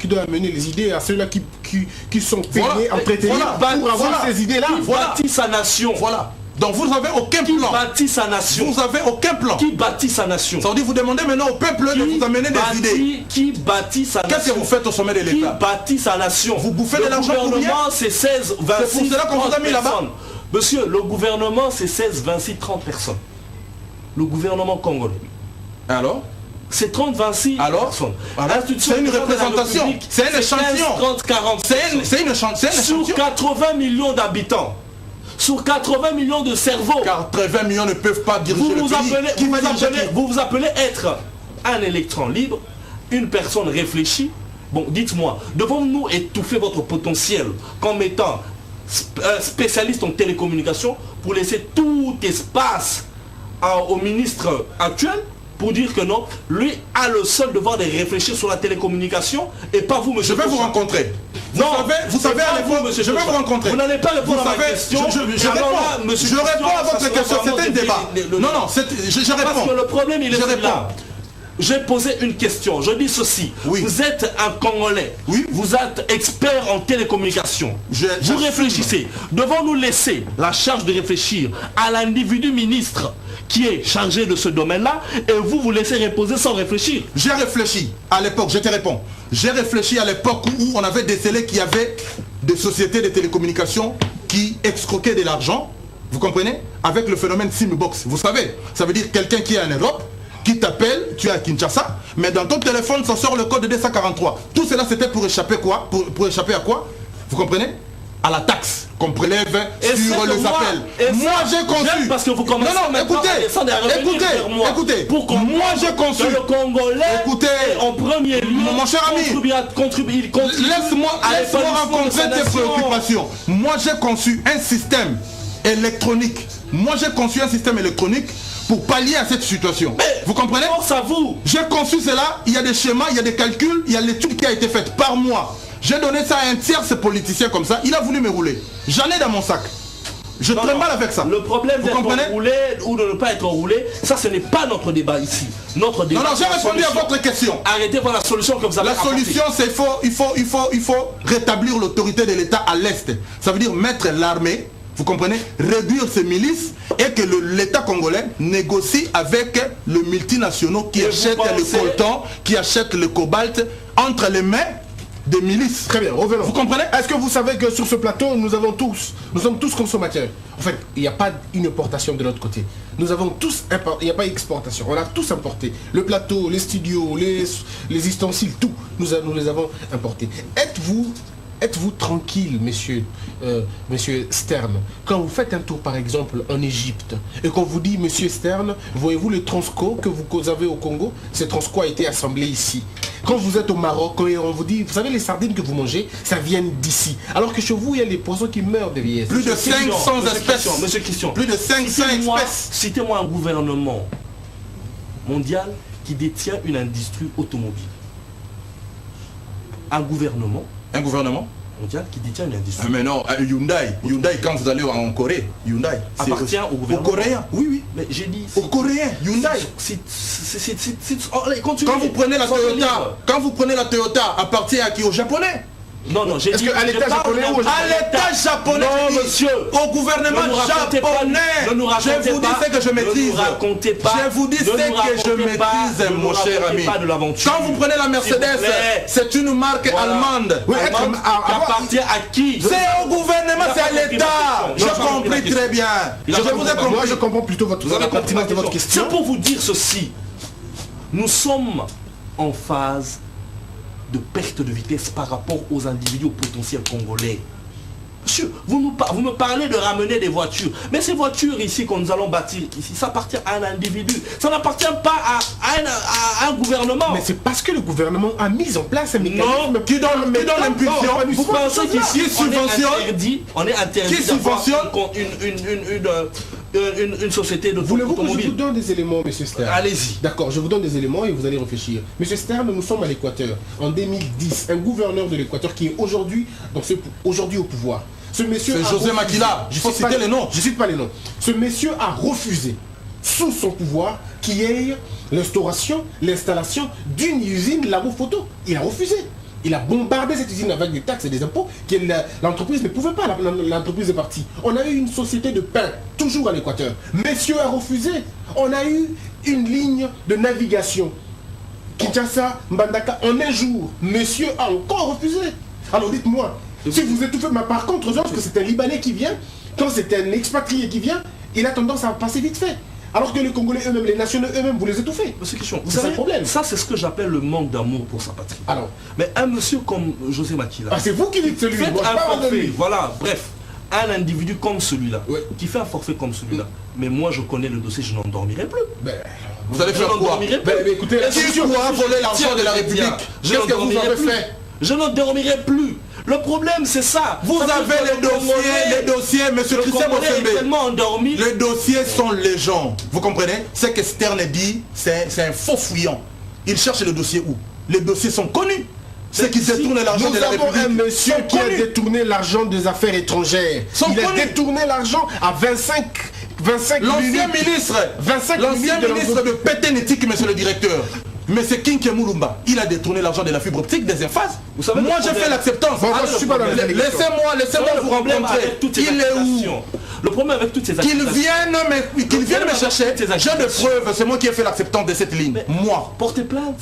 doit amener les idées à ceux-là qui sont payés, entretenus pour avoir ces idées-là. Qui bâtit sa nation. Voilà. Donc vous n'avez aucun plan. Qui bâtit sa nation. Vous n'avez aucun plan. Qui bâtit sa nation. Ça veut dire vous demandez maintenant au peuple de vous amener des idées. Qui bâtit sa nation. Qu'est-ce que vous faites au sommet de l'État? Qui bâtit sa nation. Vous bouffez de l'argent pour rien. Le gouvernement, c'est 16, 26, c'est pour cela qu'on vous a mis là-bas. Monsieur, le gouvernement, c'est 16, 26, 30 personnes. Le gouvernement congolais. Alors? C'est 30, 26 personnes. C'est une représentation. C'est un échantillon. 30, 40. C'est une échantillon. Sur 80 millions d'habitants. Sur 80 millions de cerveaux. 80 millions ne peuvent pas diriger le pays. Vous vous appelez être un électron libre, une personne réfléchie. Bon, dites-moi, devons-nous étouffer votre potentiel comme étant spécialiste en télécommunications pour laisser tout espace au ministre actuel pour dire que non, lui a le seul devoir de réfléchir sur la télécommunication et pas vous, monsieur. Je vais vous rencontrer. Vous savez à l'époque, je vais vous rencontrer. Vous n'allez pas répondre à ma question. Je réponds à votre question, c'est un débat. Non, je réponds. Parce que le problème, il est là. J'ai posé une question, je dis ceci, vous êtes un Congolais, vous êtes expert en télécommunication, vous réfléchissez, devons-nous laisser la charge de réfléchir à l'individu ministre qui est chargé de ce domaine-là et vous laissez reposer sans réfléchir? J'ai réfléchi à l'époque, je te réponds, j'ai réfléchi à l'époque où on avait décelé qu'il y avait des sociétés de télécommunications qui escroquaient de l'argent, vous comprenez, avec le phénomène SIM-Box, vous savez, ça veut dire quelqu'un qui est en Europe, qui t'appelle, tu es à Kinshasa, mais dans ton téléphone, ça sort le code 243. Tout cela, c'était pour échapper quoi? Pour échapper à quoi? Vous comprenez? à la taxe qu'on prélève Et sur les appels. Moi j'ai conçu. Parce que vous commencez écoutez. Pour que moi j'ai conçu. Le Congolais, écoutez, en premier lieu, mon cher ami, laisse-moi rencontrer tes préoccupations. Moi j'ai conçu un système électronique. Moi j'ai conçu un système électronique pour pallier à cette situation. Mais vous comprenez? Force à vous. J'ai conçu cela, il y a des schémas, il y a des calculs, il y a l'étude qui a été faite par moi. J'ai donné ça à un tiers, ce politicien comme ça, il a voulu me rouler. J'en ai dans mon sac. Je traîne mal avec ça. Le problème d'être roulé ou de ne pas être roulé, ça ce n'est pas notre débat ici. Notre débat. Non, j'ai répondu à votre question. Arrêtez par la solution que vous avez apportée. La solution, c'est il faut rétablir l'autorité de l'État à l'Est. Ça veut dire mettre l'armée, vous comprenez, réduire ces milices et que l'État congolais négocie avec les multinationaux qui achètent le coltan, qui achètent le cobalt entre les mains des milices. Très bien, revenons. Vous comprenez? Est-ce que vous savez que sur ce plateau, nous sommes tous consommateurs? En fait, il n'y a pas une importation de l'autre côté. Nous avons tous importé, il n'y a pas exportation. On a tous importé. Le plateau, les studios, les ustensiles, tout, nous les avons importés. Êtes-vous tranquille, monsieur Stern, quand vous faites un tour par exemple en Égypte et qu'on vous dit, monsieur Stern, voyez-vous le Transco que vous avez au Congo? Ce Transco a été assemblé ici. Quand vous êtes au Maroc, quand on vous dit, vous savez les sardines que vous mangez, ça vient d'ici. Alors que chez vous, il y a les poissons qui meurent de vieillesse. Plus de 500 espèces. Monsieur Christian, plus de 500 espèces. Citez-moi un gouvernement mondial qui détient une industrie automobile. Un gouvernement mondial qui détient une industrie. Mais non, Hyundai, quand vous allez en Corée, Hyundai appartient au gouvernement. Aux Coréens, oui. Mais j'ai dit... Aux Coréens, Hyundai. Quand vous prenez la Toyota, appartient à qui? Aux Japonais. Non, j'ai dit... À l'État japonais ou à l'État japonais? Non, monsieur. Au gouvernement japonais. Je vous dis ce que je maîtrise. Ne nous racontez pas. Je vous dis ce que je maîtrise, mon cher ami. Quand vous prenez la Mercedes, c'est une marque allemande. Oui, qui appartient à qui? C'est au gouvernement, c'est à l'État. J'ai compris très bien. Je vous ai compris. Moi, je comprends plutôt la pertinence de votre question. C'est pour vous dire ceci. Nous sommes en phase de perte de vitesse par rapport aux individus potentiels congolais. Monsieur, vous me parlez de ramener des voitures. Mais ces voitures ici que nous allons bâtir ici, ça appartient à un individu. Ça n'appartient pas à un gouvernement. Mais c'est parce que le gouvernement a mis en place un mécanisme qui donne l'impulsion. Vous pensez qu'ici on est interdit qui subventionne une société de Voulez-vous que je vous donne des éléments, monsieur Stern? Allez-y. D'accord, je vous donne des éléments et vous allez réfléchir. Monsieur Stern, nous sommes à l'Équateur. En 2010, un gouverneur de l'Équateur qui est aujourd'hui au pouvoir. Ce monsieur c'est José Makila. Je ne cite les noms. Je cite pas les noms. Ce monsieur a refusé, sous son pouvoir, qu'il y ait l'installation d'une usine labo-photo. Il a refusé. Il a bombardé cette usine avec des taxes et des impôts que l'entreprise ne pouvait pas. L'entreprise est partie. On a eu une société de pain, toujours à l'Équateur. Monsieur a refusé. On a eu une ligne de navigation. Kinshasa, Mbandaka, en un jour. Monsieur a encore refusé. Alors dites-moi, si vous étouffez, mais par contre, lorsque c'est un Libanais qui vient, quand c'est un expatrié qui vient, il a tendance à passer vite fait. Alors que les Congolais eux-mêmes, les nationaux eux-mêmes, vous les étouffez. Vous savez, le problème. Ça, c'est ce que j'appelle le manque d'amour pour sa patrie. Alors, mais un monsieur comme José Makila... c'est vous qui dites celui. Faites un forfait, voilà, bref. Un individu comme celui-là, qui fait un forfait comme celui-là. Mais moi, je connais le dossier, je n'en dormirai plus. Vous allez faire quoi? Écoutez, qui pourra voler l'argent de la République? Qu'est-ce que vous avez fait? Je n'en dormirai plus. Le problème, c'est ça. Vous avez les dossiers, monsieur Christian Mossembe. Les dossiers sont légion. Vous comprenez? Ce que Stern dit, c'est un faux fouillant. Il cherche le dossier où? Les dossiers sont connus. C'est qui détourne l'argent de la République. Nous avons un monsieur qui a détourné l'argent des affaires étrangères. Il a détourné l'argent à 25 l'ancien ministre de Péténétique, monsieur le directeur. Mais c'est Kinke Moulumba. Il a détourné l'argent de la fibre optique des Eiffage. Moi j'ai fait l'acceptance. Laissez-moi vous rencontrer. Il est où? Le problème avec toutes ces accusations... Qu'il vienne me chercher. J'ai des preuves. C'est moi qui ai fait l'acceptance de cette ligne. Moi. Portez plainte.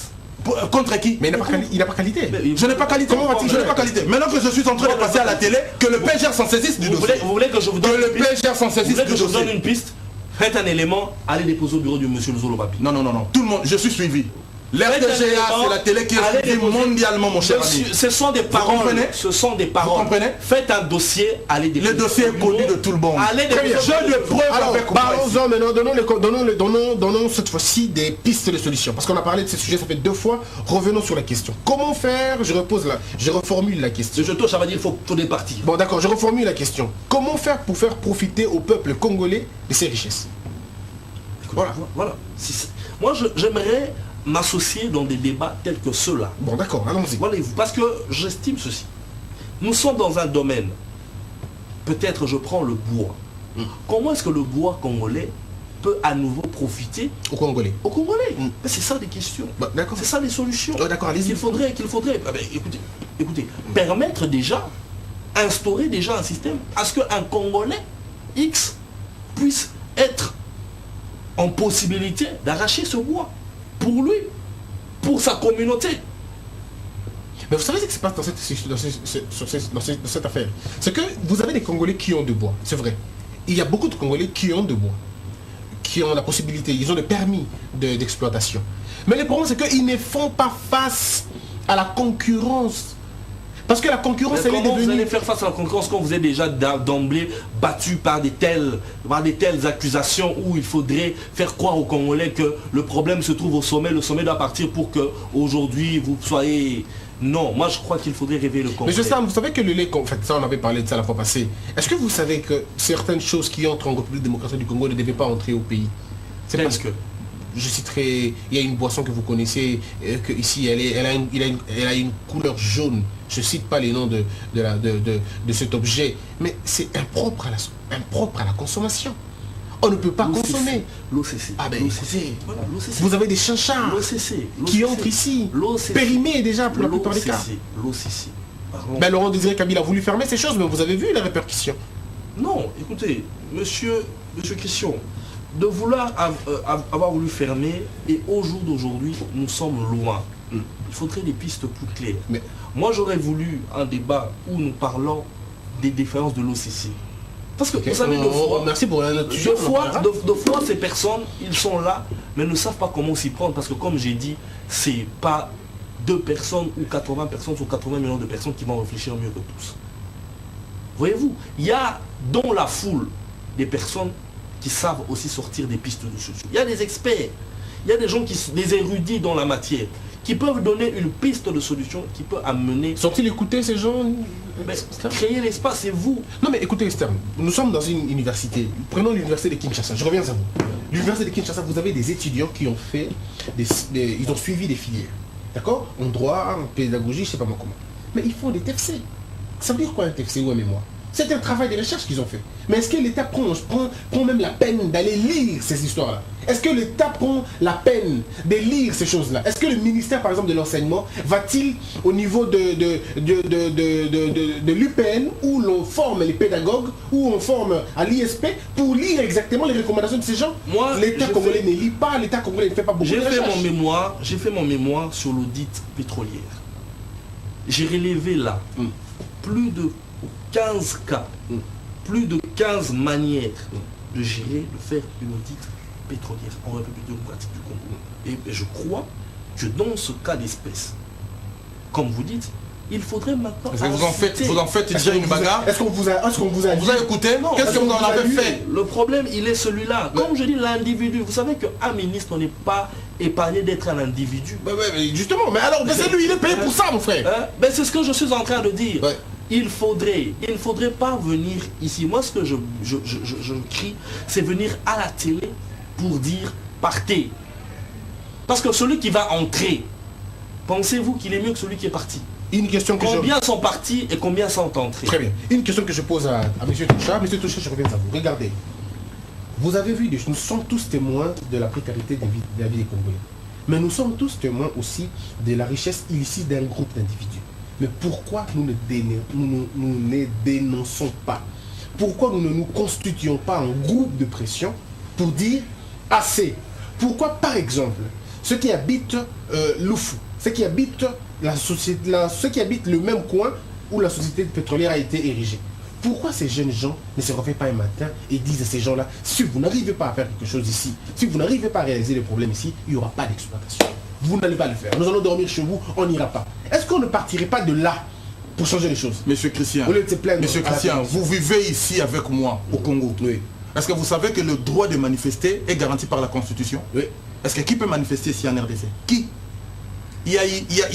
Contre qui? Mais il n'a pas qualité. Je n'ai pas qualité. Comment va-t-il? Je n'ai pas qualité. Maintenant que je suis en train de passer à la télé, que le PGR s'en saisisse du dossier. Vous voulez que je vous donne une piste? Vous voulez que je vous donne une piste? Faites un élément, allez déposer au bureau de M. Zolo Papi. Non. Tout le monde, je suis suivi. L'RTGA, c'est la télé qui est suivie mondialement, mon cher ami. Ce sont des paroles. comprenez? Ce sont des paroles. Vous comprenez? Faites un dossier, allez déposer. Le dossier est connu de tout le monde. Allez Très bien. déposer. J'ai de preuves Alors, avec moi. parlons-en maintenant, donnons cette fois-ci des pistes de solutions. Parce qu'on a parlé de ce sujet, ça fait 2 fois. Revenons sur la question. Comment faire? Je reformule la question. Je touche, ça va dire qu'il faut des parties. Bon, d'accord, je reformule la question. Comment faire pour faire profiter au peuple congolais de ses richesses? Voilà. Moi, j'aimerais m'associer dans des débats tels que ceux-là. Bon, d'accord, allons-y. Voyez-vous, parce que j'estime ceci. Nous sommes dans un domaine, peut-être je prends le bois. Comment est-ce que le bois congolais peut à nouveau profiter Au Congolais. aux Congolais? Mais c'est ça les questions. Bah, d'accord. C'est ça les solutions. D'accord, allez-y. Qu'il faudrait. Ah ben, écoutez, permettre déjà, instaurer déjà un système à ce qu'un Congolais X puisse être en possibilité d'arracher ce bois pour lui, pour sa communauté. Mais vous savez ce qui se passe dans cette affaire? C'est que vous avez des Congolais qui ont de bois, c'est vrai. Il y a beaucoup de Congolais qui ont de bois, qui ont la possibilité, ils ont le permis d'exploitation. Mais le problème, c'est qu'ils ne font pas face à la concurrence. Parce que la concurrence, elle est Comment vous devenue... allez faire face à la concurrence quand vous êtes déjà d'emblée battu par des telles accusations où il faudrait faire croire aux Congolais que le problème se trouve au sommet, le sommet doit partir pour que aujourd'hui vous soyez... Non, moi je crois qu'il faudrait réveiller le Congolais. Mais je sais, vous savez que le lait, en fait, ça on avait parlé de ça la fois passée. Est-ce que vous savez que certaines choses qui entrent en République démocratique du Congo ne devaient pas entrer au pays? C'est parce que... Je citerai, il y a une boisson que vous connaissez, que ici elle a une couleur jaune. Je ne cite pas les noms de cet objet, mais c'est impropre à la consommation. On ne peut pas consommer. L'OCC. Ah ben écoutez, Voilà, l'OCC. vous avez des chinchards qui entrent ici, périmés déjà pour la plupart des cas. L'OCC. Ben Laurent Désiré Kabila a voulu fermer ces choses, mais vous avez vu les répercussions. Non, écoutez, monsieur Christian, de vouloir avoir voulu fermer, et au jour d'aujourd'hui, nous sommes loin. Il faudrait des pistes plus claires. Mais... Moi, j'aurais voulu un débat où nous parlons des différences de l'OCC. Parce que vous savez, merci pour la notation. deux fois, ces personnes, ils sont là, mais ne savent pas comment s'y prendre. Parce que comme j'ai dit, c'est pas 2 personnes ou 80 personnes ou 80 millions de personnes qui vont réfléchir mieux que tous. Voyez-vous, il y a dans la foule des personnes qui savent aussi sortir des pistes de solution. Il y a des experts, il y a des gens, des érudits dans la matière, qui peuvent donner une piste de solution qui peut amener... Sont-ils écoutés ces gens? Créer l'espace, c'est vous. Non mais écoutez Esther, nous sommes dans une université. Prenons l'université de Kinshasa, je reviens à vous. L'université de Kinshasa, vous avez des étudiants qui ont fait, ils ont suivi des filières. D'accord? En droit, en pédagogie, je ne sais pas moi comment. Mais ils font des TFC. Ça veut dire quoi un TFC ou un mémoire? C'est un travail de recherche qu'ils ont fait. Mais est-ce que l'État prend même la peine d'aller lire ces histoires-là? Est-ce que l'État prend la peine de lire ces choses-là? Est-ce que le ministère, par exemple, de l'enseignement, va-t-il au niveau de l'UPN, où l'on forme les pédagogues, où on forme à l'ISP, pour lire exactement les recommandations de ces gens? L'État congolais ne lit pas, l'État congolais ne fait pas beaucoup de recherche. J'ai fait mon mémoire sur l'audit pétrolière. J'ai relevé là plus de 15 cas, plus de 15 manières de gérer, de faire une audit pétrolière en République démocratique du Congo. Et je crois que dans ce cas d'espèce, comme vous dites, il faudrait maintenant... Vous en faites déjà une bagarre. Est-ce qu'on vous a écouté? Qu'est-ce que vous en avez fait? Le problème, il est celui-là. Comme je dis, l'individu, vous savez qu'un ministre n'est pas épargné d'être un individu. Mais justement, mais alors, c'est lui, il est payé pour ça, mon frère. C'est ce que je suis en train de dire. Ouais. Il faudrait pas venir ici. Moi, ce que je crie, c'est venir à la télé pour dire partez. Parce que celui qui va entrer, pensez-vous qu'il est mieux que celui qui est parti? Une question que combien sont partis et combien sont entrés? Très bien. Une question que je pose à M. Toucha. M. Toucha, je reviens à vous. Regardez. Vous avez vu, nous sommes tous témoins de la précarité de la vie des Congolais. Mais nous sommes tous témoins aussi de la richesse illicite d'un groupe d'individus. Mais pourquoi nous ne dénonçons pas? Pourquoi nous ne nous constituons pas en groupe de pression pour dire assez? Pourquoi, par exemple, ceux qui habitent Loufou, ceux qui habitent ceux qui habitent le même coin où la société pétrolière a été érigée, pourquoi ces jeunes gens ne se réveillent pas un matin et disent à ces gens-là, si vous n'arrivez pas à faire quelque chose ici, si vous n'arrivez pas à réaliser le problème ici, il n'y aura pas d'exploitation? vous n'allez pas le faire. Nous allons dormir chez vous, on n'ira pas. Est-ce qu'on ne partirait pas de là pour changer les choses? Monsieur Christian, vous vivez ici avec moi au Congo. Oui. Est-ce que vous savez que le droit de manifester est garanti par la Constitution? Oui. Est-ce que qui peut manifester ici en RDC? Qui? Il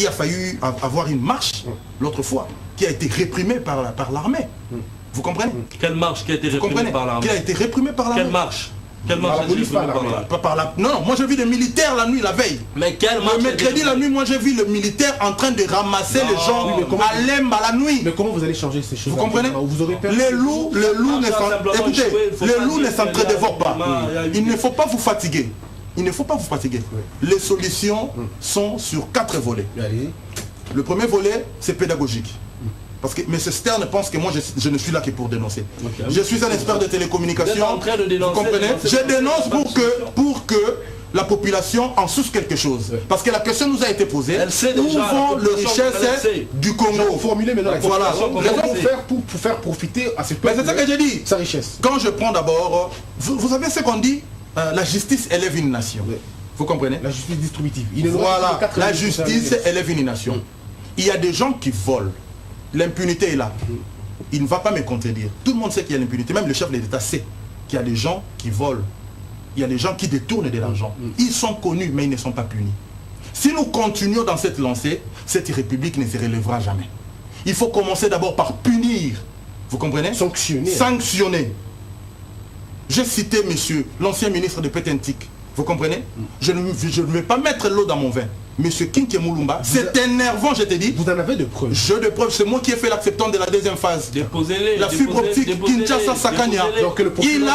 a fallu avoir une marche l'autre fois qui a été réprimée par l'armée. Vous comprenez? Quelle marche qui a été réprimée par l'armée? Qui a été réprimée par l'armée? Quelle marche? Quelle marche? La police, pas l'armée. Non, moi j'ai vu des militaires la nuit, la veille. Mais quelle marche? Le mercredi la nuit, moi j'ai vu le militaire en train de ramasser les gens à Lemba la nuit. Mais comment vous allez changer ces choses? Vous comprenez? Vous aurez peur. Les loups ne s'entre-dévorent pas. Il ne faut pas vous fatiguer. Il ne faut pas vous fatiguer. Les solutions sont sur 4 volets. Le premier volet, c'est pédagogique. Parce que M. Stern pense que moi je ne suis là que pour dénoncer. Je suis un expert de télécommunications. Vous comprenez? Je dénonce pour que la population en soucie quelque chose. Parce que la question nous a été posée. Où vont les richesses du Congo? Formuler maintenant la voilà. Comment faire pour faire profiter à ces peuples? Mais c'est ça que j'ai dit. Sa richesse. Quand je prends d'abord, vous savez ce qu'on dit, la justice élève une nation. Vous comprenez? La justice distributive. Voilà, la justice élève une nation. Il y a des gens qui volent. L'impunité est là. Il ne va pas me contredire. Tout le monde sait qu'il y a l'impunité. Même le chef de l'État sait qu'il y a des gens qui volent. Il y a des gens qui détournent de l'argent. Ils sont connus, mais ils ne sont pas punis. Si nous continuons dans cette lancée, cette république ne se relèvera jamais. Il faut commencer d'abord par punir. Vous comprenez? Sanctionner. Sanctionner. J'ai cité, monsieur, l'ancien ministre de Pétentique. Vous comprenez? Je ne vais pas mettre l'eau dans mon vin. Monsieur Kinke Moulumba, c'est énervant, je te dis. Vous en avez de preuves? J'ai de preuves, c'est moi qui ai fait l'acceptance de la deuxième phase. Déposez-les. La fibre optique Kinshasa Sakania. Il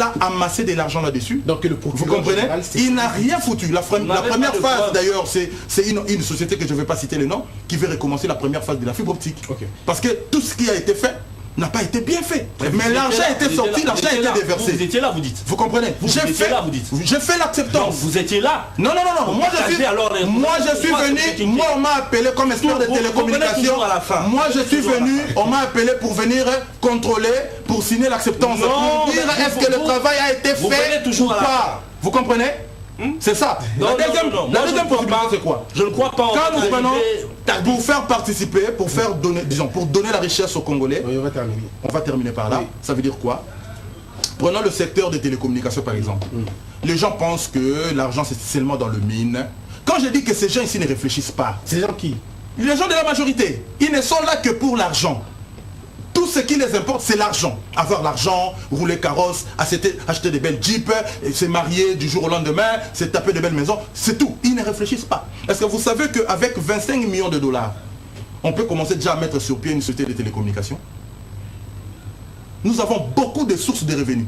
a amassé de l'argent là-dessus. Vous comprenez? Il n'a rien foutu. La première phase, d'ailleurs, c'est une société que je ne vais pas citer le nom, qui veut recommencer la première phase de la fibre optique. Parce que tout ce qui a été fait n'a pas été bien fait. Mais l'argent a été sorti, l'argent a été déversé. Vous étiez là, vous dites. Vous comprenez? J'ai fait l'acceptance. Vous étiez là. Non. Moi je suis venu, moi on m'a appelé comme expert de télécommunications. Moi je suis venu, on m'a appelé pour venir contrôler, pour signer l'acceptance. Pour dire est-ce que le travail a été fait ou pas. Vous comprenez? C'est ça. La deuxième possibilité, c'est quoi? Je ne crois pas. Quand nous prenons pour faire participer, pour faire donner, disons, pour donner la richesse aux Congolais, on va terminer par là. Ça veut dire quoi? Prenons le secteur des télécommunications par exemple. Les gens pensent que l'argent c'est seulement dans le mine. Quand je dis que ces gens ici ne réfléchissent pas, ces gens qui? Les gens de la majorité, ils ne sont là que pour l'argent. Tout ce qui les importe, c'est l'argent. Avoir l'argent, rouler carrosse, acheter des belles jeeps, se marier du jour au lendemain, se taper de belles maisons, c'est tout. Ils ne réfléchissent pas. Est-ce que vous savez qu'avec 25 millions de dollars, on peut commencer déjà à mettre sur pied une société de télécommunications? Nous avons beaucoup de sources de revenus.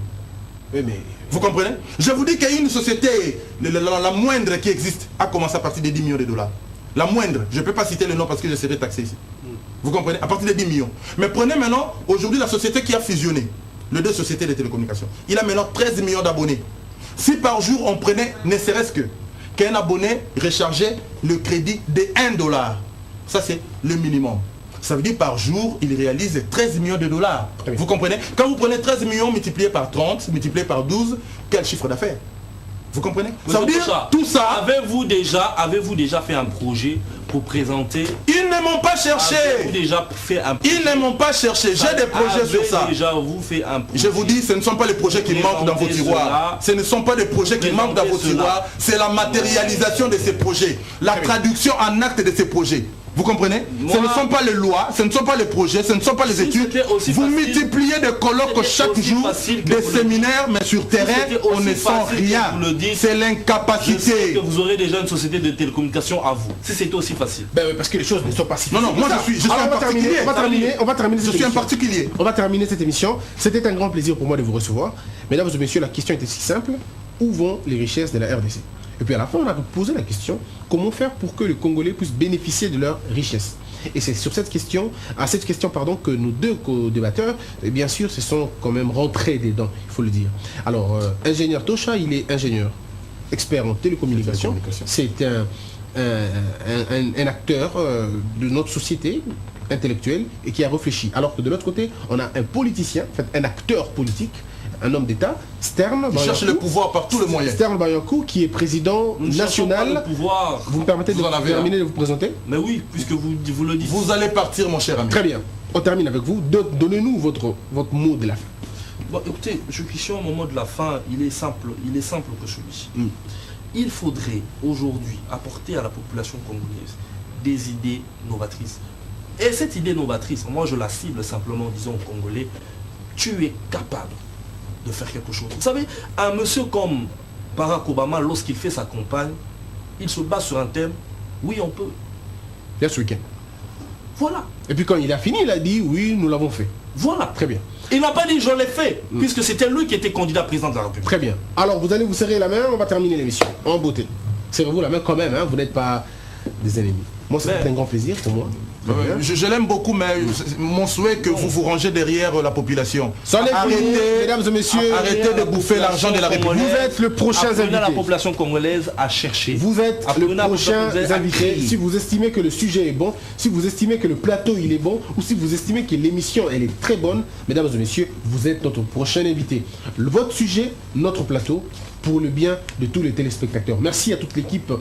Oui, mais... Vous comprenez? Je vous dis qu'il y a une société, la moindre qui existe, a commencé à partir de 10 millions de dollars. La moindre, je ne peux pas citer le nom parce que je serai taxé ici. Vous comprenez? À partir de 10 millions. Mais prenez maintenant, aujourd'hui, la société qui a fusionné, les deux sociétés de télécommunications, il a maintenant 13 millions d'abonnés. Si par jour, on prenait, ne serait-ce qu'un abonné rechargeait le crédit de 1 $, ça c'est le minimum. Ça veut dire par jour, il réalise 13 millions de dollars. Vous comprenez? Quand vous prenez 13 millions multiplié par 30, multiplié par 12, quel chiffre d'affaires? Vous comprenez? Ça veut dire tout ça. Avez-vous déjà fait un projet pour présenter? Ils ne m'ont pas cherché. Ils ne m'ont pas cherché. J'ai des projets sur ça. Je vous dis, ce ne sont pas les projets qui manquent dans vos tiroirs. Ce ne sont pas des projets qui manquent dans vos tiroirs. C'est la matérialisation de ces projets. La traduction en acte de ces projets. Vous comprenez? Ce ne sont pas les lois, ce ne sont pas les projets, ce ne sont pas les études. Vous multipliez des colloques chaque jour, des séminaires, mais sur terrain, on ne sent rien. C'est l'incapacité. Que vous aurez déjà une société de télécommunications à vous. Si c'était aussi facile. Ben oui, parce que les choses ne sont pas si faciles. Non, moi je suis un particulier. On va terminer. Je suis un particulier. On va terminer cette émission. C'était un grand plaisir pour moi de vous recevoir. Mesdames et messieurs, la question était si simple. Où vont les richesses de la RDC? Et puis à la fin, on a posé la question, comment faire pour que les Congolais puissent bénéficier de leurs richesses? Et c'est sur cette question, que nos deux co-débatteurs, bien sûr, se sont quand même rentrés dedans, il faut le dire. Alors, ingénieur Tosha, il est ingénieur, expert en télécommunication. C'est un acteur de notre société intellectuelle et qui a réfléchi. Alors que de l'autre côté, on a un politicien, en fait, un acteur politique, un homme d'État, Stern Il cherche le pouvoir par tous les moyens. Stern Banyakou, qui est président Nous ne cherchons pas national. le pouvoir. Vous me permettez de Vous en avez terminer de vous présenter? Mais oui, puisque vous le dites. Vous allez partir, mon cher ami. Très bien. On termine avec vous. Donnez-nous votre mot de la fin. Bon, écoutez, je suis au moment de la fin, il est simple que celui-ci. Il faudrait aujourd'hui apporter à la population congolaise des idées novatrices. Et cette idée novatrice, moi je la cible simplement en disant aux Congolais, tu es capable de faire quelque chose. Vous savez, un monsieur comme Barack Obama, lorsqu'il fait sa campagne, il se base sur un thème, oui on peut. Il y a ce week-end. Voilà. Et puis quand il a fini, il a dit oui, nous l'avons fait. Voilà. Très bien. Il n'a pas dit je l'ai fait, puisque c'était lui qui était candidat président de la République. Très bien. Alors vous allez vous serrer la main, on va terminer l'émission en beauté. Serrez-vous la main quand même, hein, vous n'êtes pas des ennemis. Moi c'est un grand plaisir pour moi. Je l'aime beaucoup, mais mon souhait est que vous vous rangez derrière la population. Arrêtez, mesdames et messieurs, arrêtez de bouffer l'argent de la République. Vous êtes le prochain invité. La population congolaise a cherché. Vous êtes le prochain invité. Si vous estimez que le sujet est bon, si vous estimez que le plateau il est bon, ou si vous estimez que l'émission elle est très bonne, mesdames et messieurs, vous êtes notre prochain invité. Votre sujet, notre plateau, pour le bien de tous les téléspectateurs. Merci à toute l'équipe